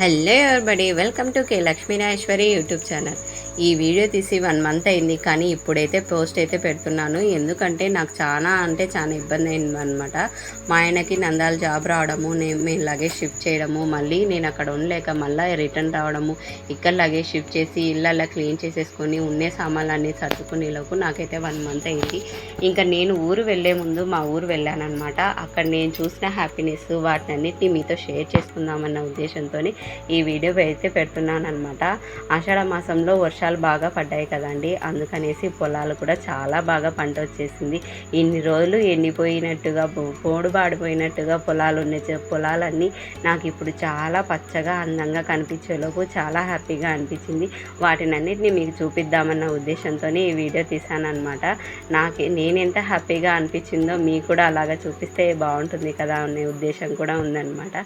Hello everybody, welcome to K Lakshminayeshwari YouTube channel. ఈ video తీసి 1 month అయింది, కానీ ఇప్పుడైతే పోస్ట్ అయితే పెడుతున్నాను. ఎందుకంటే నాకు చాలా ఇబ్బంది అయింది అనమాట. మా ఆయనకి నందాల జాబ్ రావడము, మేము లగేజ్ షిఫ్ట్ చేయడము, మళ్ళీ నేను అక్కడ ఉండలేక మళ్ళీ రిటర్న్ రావడము, ఇక్కడ లగేజ్ షిఫ్ట్ చేసి ఇళ్ళల్లో క్లీన్ చేసేసుకొని ఉండే సామాన్లన్నీ సర్దుకునేలోపు నాకైతే 1 మంత్ అయింది. ఇంకా నేను ఊరు వెళ్ళే ముందు మా ఊరు వెళ్ళానమాట. అక్కడ నేను చూసిన హ్యాపీనెస్ వాటినన్నిటిని మీతో షేర్ చేసుకుందామన్న ఉద్దేశంతో ఈ వీడియో అయితే పెడుతున్నాను అనమాట. ఆషాఢ మాసంలో వర్షాలు బాగా పడ్డాయి కదండి, అందుకనేసి పొలాలు కూడా చాలా బాగా పంట వచ్చేసింది. ఇన్ని రోజులు ఎండిపోయినట్టుగా పోడుబాడిపోయినట్టుగా పొలాలన్నీ నాకు ఇప్పుడు చాలా పచ్చగా అందంగా కనిపించేలోపు చాలా హ్యాపీగా అనిపించింది. వాటినన్నిటిని మీకు చూపిద్దామన్న ఉద్దేశంతో ఈ వీడియో తీసానమాట. నేను ఎంత హ్యాపీగా అనిపించిందో మీకు కూడా అలాగా చూపిస్తే బాగుంటుంది కదా అనే ఉద్దేశం కూడా ఉందన్నమాట.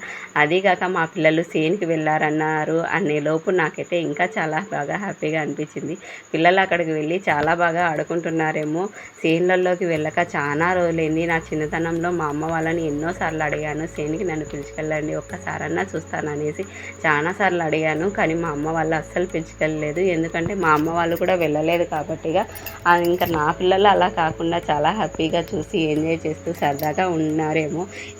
అదీగాక మా పిల్లలు సేన్కి వెళ్ళారన్నారు అనేలోపు నాకైతే ఇంకా చాలా బాగా హ్యాపీగా అనిపించింది. పిల్లలు అక్కడికి వెళ్ళి చాలా బాగా ఆడుకుంటున్నారేమో. సేన్లలోకి వెళ్ళక చాలా రోజులైంది. నా చిన్నతనంలో మా అమ్మ వాళ్ళని ఎన్నోసార్లు అడిగాను, సేన్కి నన్ను పిలుచుకెళ్ళండి ఒక్కసారన్నా చూస్తాననేసి చాలాసార్లు అడిగాను. కానీ మా అమ్మ వాళ్ళు అస్సలు పిలుచుకెళ్ళలేదు. ఎందుకంటే మా అమ్మ వాళ్ళు కూడా వెళ్ళలేదు కాబట్టిగా ఇంకా నా పిల్లలు అలా కాకుండా చాలా హ్యాపీగా చూసి ఎంజాయ్ చేస్తూ సరదాగా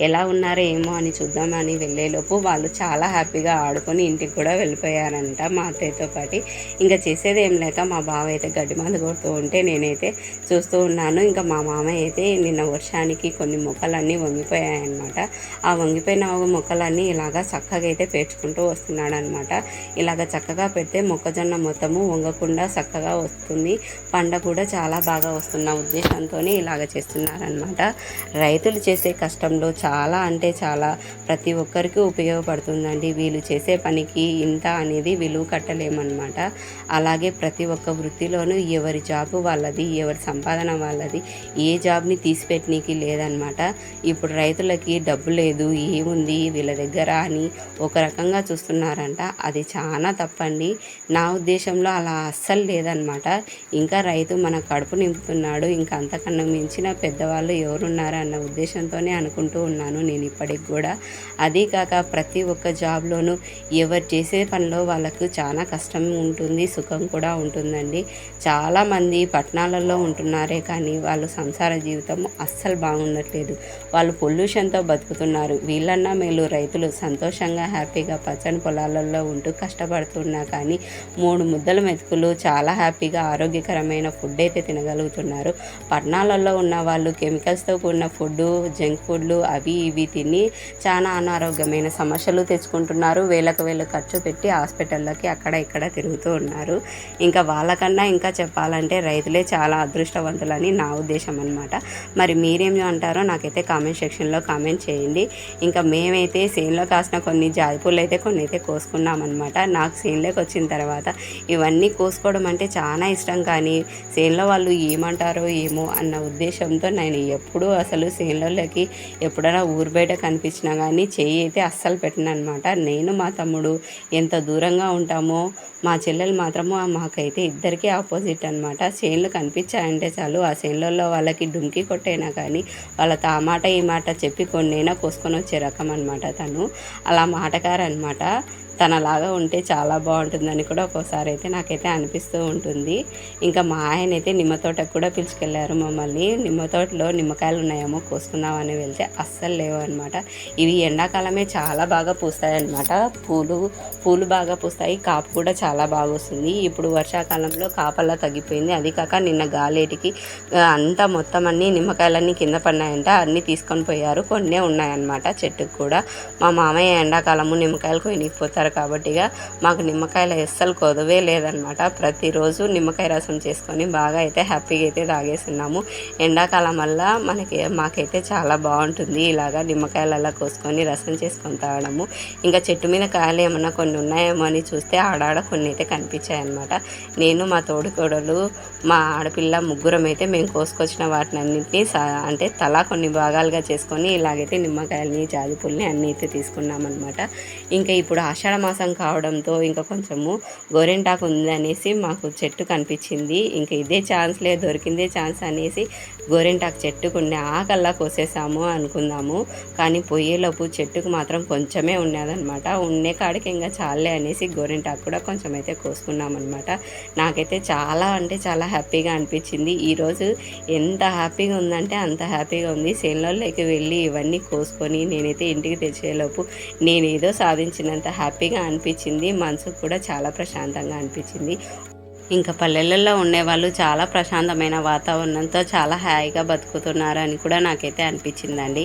ఎలా ఉన్నారో ఏమో అని చూద్దామని వెళ్ళేలోపు వాళ్ళు చాలా హ్యాపీగా ఆడుకొని ఇంటికి కూడా వెళ్ళిపోయారంట మా అత్తయ్యతో పాటు. ఇంకా చేసేది ఏం లేక మా బావ అయితే గడ్డి మందు కొడుతూ ఉంటే నేనైతే చూస్తూ ఉన్నాను. ఇంకా మా మామయ్య అయితే నిన్న వర్షానికి కొన్ని మొక్కలన్నీ వంగిపోయాయన్నమాట. ఆ వంగిపోయిన మొక్కలన్నీ ఇలాగా చక్కగా అయితే పేర్చుకుంటూ వస్తున్నాడు అనమాట. ఇలాగ చక్కగా పెడితే మొక్కజొన్న మొత్తము వంగకుండా చక్కగా వస్తుంది, పంట కూడా చాలా బాగా వస్తున్న ఉద్దేశంతో ఇలాగ చేస్తున్నారనమాట. రైతులు చేసే కష్టంలో చాలా ప్రతి ఒక్కరికి ఉపయోగపడుతుందండి. వీళ్ళు చేసే పనికి ఇంత అనేది విలువ కట్టలేమన్నమాట. అలాగే ప్రతి ఒక్క వృత్తిలోనూ ఎవరి జాబు వాళ్ళది, ఎవరి సంపాదన వాళ్ళది, ఏ జాబ్ని తీసిపెట్టనీకి లేదనమాట. ఇప్పుడు రైతులకి డబ్బు లేదు, ఏముంది వీళ్ళ దగ్గర అని ఒక రకంగా చూస్తున్నారంట. అది చాలా తప్పండి. నా ఉద్దేశంలో అలా అస్సలు లేదనమాట. ఇంకా రైతు మన కడుపు నింపుతున్నాడు, ఇంకా అంతకన్నా మించిన పెద్దవాళ్ళు ఎవరున్నారు అన్న ఉద్దేశంతోనే అనుకుంటూ ఉన్నాను నేను ఇప్పటికి కూడా. అదీ కాక ప్రతి ఒక్క జాబ్లోనూ ఎవరు చేసే పనిలో వాళ్ళకు చాలా కష్టం ఉంటుంది, సుఖం కూడా ఉంటుందండి. చాలామంది పట్టణాలలో ఉంటున్నారే కానీ వాళ్ళు సంసార జీవితం అస్సలు బాగుండట్లేదు. వాళ్ళు పొల్యూషన్తో బతుకుతున్నారు. వీళ్ళన్నా మేలు రైతులు సంతోషంగా హ్యాపీగా పచ్చని పొలాలలో ఉంటూ కష్టపడుతున్నా కానీ 3 ముద్దల మెతుకులు చాలా హ్యాపీగా ఆరోగ్యకరమైన ఫుడ్ అయితే తినగలుగుతున్నారు. పట్టణాలలో ఉన్న వాళ్ళు కెమికల్స్తో కూడిన ఫుడ్, జంక్ ఫుడ్లు అవి ఇవి తిని చాలా అనారోగ్యమైన సమస్యలు తెచ్చుకుంటున్నారు. వేలకు ఖర్చు పెట్టి హాస్పిటళ్ళకి అక్కడ ఇక్కడ తిరుగుతూ ఉన్నారు. ఇంకా వాళ్ళకన్నా ఇంకా చెప్పాలంటే రైతులే చాలా అదృష్టవంతులని నా ఉద్దేశం అనమాట. మరి మీరేం అంటారో నాకైతే కామెంట్ సెక్షన్లో కామెంట్ చేయండి. ఇంకా మేమైతే సేన్లో కాసిన కొన్ని జాజిపూలు అయితే కొన్ని అయితే కోసుకున్నామన్నమాట. నాకు సేన్లోకి వచ్చిన తర్వాత ఇవన్నీ కోసుకోవడం అంటే చాలా ఇష్టం, కానీ సేన్లో వాళ్ళు ఏమంటారో ఏమో అన్న ఉద్దేశంతో నేను ఎప్పుడూ అసలు సేన్లలోకి ఎప్పుడైనా ఊరు బయట కనిపించినా కానీ చెయ్యి అయితే అస్సలు పెట్టను అనమాట. నేను మా తమ్ముడు ఎంత దూరంగా ఉంటామో, మా చెల్లెలు మాత్రము మాకైతే ఇద్దరికీ ఆపోజిట్ అనమాట. చేన్లు కనిపించాయంటే చాలు ఆ చేన్లలో వాళ్ళకి డుంకి కొట్టైనా కానీ వాళ్ళతో ఆ మాట ఈ మాట చెప్పి కొన్నైనా కోసుకొని వచ్చే రకం అనమాట. తను అలా మాటకారనమాట. తనలాగా ఉంటే చాలా బాగుంటుందని కూడా ఒక్కోసారి అయితే నాకైతే అనిపిస్తూ ఉంటుంది. ఇంకా మా ఆయన అయితే నిమ్మ తోటకు కూడా పిలుచుకెళ్ళారు మమ్మల్ని. నిమ్మ తోటలో నిమ్మకాయలు ఉన్నాయేమో కోసుకుందామని వెళ్తే అస్సలు లేవు అనమాట. ఇవి ఎండాకాలమే చాలా బాగా పూస్తాయన్నమాట. పూలు బాగా పూస్తాయి, కాపు కూడా చాలా బాగా వస్తుంది. ఇప్పుడు వర్షాకాలంలో కాపల్లా తగ్గిపోయింది. అది కాక నిన్న గాలేటికి అంతా మొత్తం అన్ని నిమ్మకాయలన్నీ కింద పడినాయంట. అన్నీ తీసుకొని పోయారు, కొన్నే ఉన్నాయన్నమాట చెట్టుకు కూడా. మా మామయ్య ఎండాకాలము నిమ్మకాయలు కొనిపోతారు కాబట్టిగా మాకు నిమ్మకాయలు అస్సలు కొదవే లేదనమాట. ప్రతిరోజు నిమ్మకాయ రసం చేసుకొని బాగా అయితే హ్యాపీగా అయితే తాగేస్తున్నాము. ఎండాకాలం వల్ల మాకైతే చాలా బాగుంటుంది ఇలాగా నిమ్మకాయలు కోసుకొని రసం చేసుకొని తాగడము. ఇంకా చెట్టు మీద కాయలు ఏమన్నా కొన్ని ఉన్నాయేమో అని చూస్తే ఆడాడ కొన్ని అయితే కనిపించాయన్నమాట. నేను మా తోడుకోడలు మా ఆడపిల్ల ముగ్గురం అయితే మేము కోసుకొచ్చిన వాటినన్నింటినీ అంటే తలా కొన్ని భాగాలుగా చేసుకొని ఇలాగైతే నిమ్మకాయలని జాజిపూలని అన్నీ అయితే తీసుకున్నామన్నమాట. ఇంకా ఇప్పుడు ఆషాఢ మాసం కావడంతో ఇంకా కొంచెము గోరింటాకు ఉందనేసి మాకు చెట్టు కనిపించింది. ఇంక ఇదే ఛాన్స్లే, దొరికిందే ఛాన్స్ అనేసి గోరింటాకు చెట్టుకునే ఆకల్లా కోసేసాము అనుకుందాము. కానీ పోయేలోపు చెట్టుకు మాత్రం కొంచెమే ఉన్నదనమాట. ఉండే కాడికి ఇంకా చాలే అనేసి గోరింటాకు కూడా కొంచెం అయితే కోసుకున్నాం అనమాట. నాకైతే చాలా అంటే చాలా హ్యాపీగా అనిపించింది. ఈరోజు ఎంత హ్యాపీగా ఉందంటే అంత హ్యాపీగా ఉంది. చేనులోకి వెళ్ళి ఇవన్నీ కోసుకొని నేనైతే ఇంటికి తెచ్చేలోపు నేనేదో సాధించినంత హ్యాపీగా అనిపించింది. మనసుకు కూడా చాలా ప్రశాంతంగా అనిపించింది. ఇంకా పల్లెలలో ఉండేవాళ్ళు చాలా ప్రశాంతమైన వాతావరణంతో చాలా హాయిగా బతుకుతున్నారని కూడా నాకైతే అనిపించిందండి.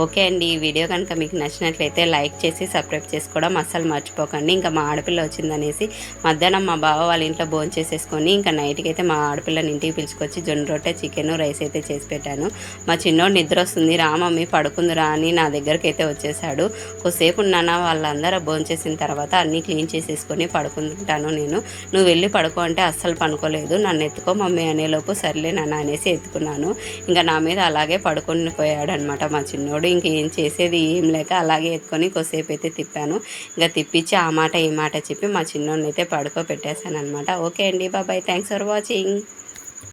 ఓకే అండి, ఈ వీడియో కనుక మీకు నచ్చినట్లయితే లైక్ చేసి సబ్స్క్రైబ్ చేసుకోవడం అస్సలు మర్చిపోకండి. ఇంకా మా ఆడపిల్ల వచ్చిందనేసి మధ్యాహ్నం మా బావ వాళ్ళ ఇంట్లో భోంచేసేసుకొని ఇంకా నైట్కి అయితే మా ఆడపిల్లని ఇంటికి పిలుచుకొచ్చి జొన్న రొట్టె, చికెన్, రైస్ అయితే చేసి పెట్టాను. మా చిన్నోడు నిద్ర వస్తుంది, రా మమ్మీ పడుకుందిరా అని నా దగ్గరికి అయితే వచ్చేసాడు. కొద్దిసేపు ఉన్నానా, వాళ్ళందరూ భోంచేసిన తర్వాత అన్నీ క్లీన్ చేసేసుకొని పడుకుంటాను నేను. నువ్వు వెళ్ళి పడుకో అంటే అస్సలు పనుకోలేదు. నన్ను ఎత్తుకో మమ్మీ అనేలోపు సర్లే నాన్న అనేసి ఎత్తుకున్నాను. ఇంకా నా మీద అలాగే పడుకొని పోయాడనమాట మా చిన్నోడు. ఇంకేం చేసేది ఏం లేక అలాగే ఎత్తుకొని కొద్దిసేపు అయితే తిప్పాను. ఇంకా తిప్పించి ఆ మాట ఈ మాట చెప్పి మా చిన్నోడిని అయితే పడుకోబెట్టేశాను అనమాట. ఓకే అండి, బాబాయ్, థ్యాంక్స్ ఫర్ వాచింగ్.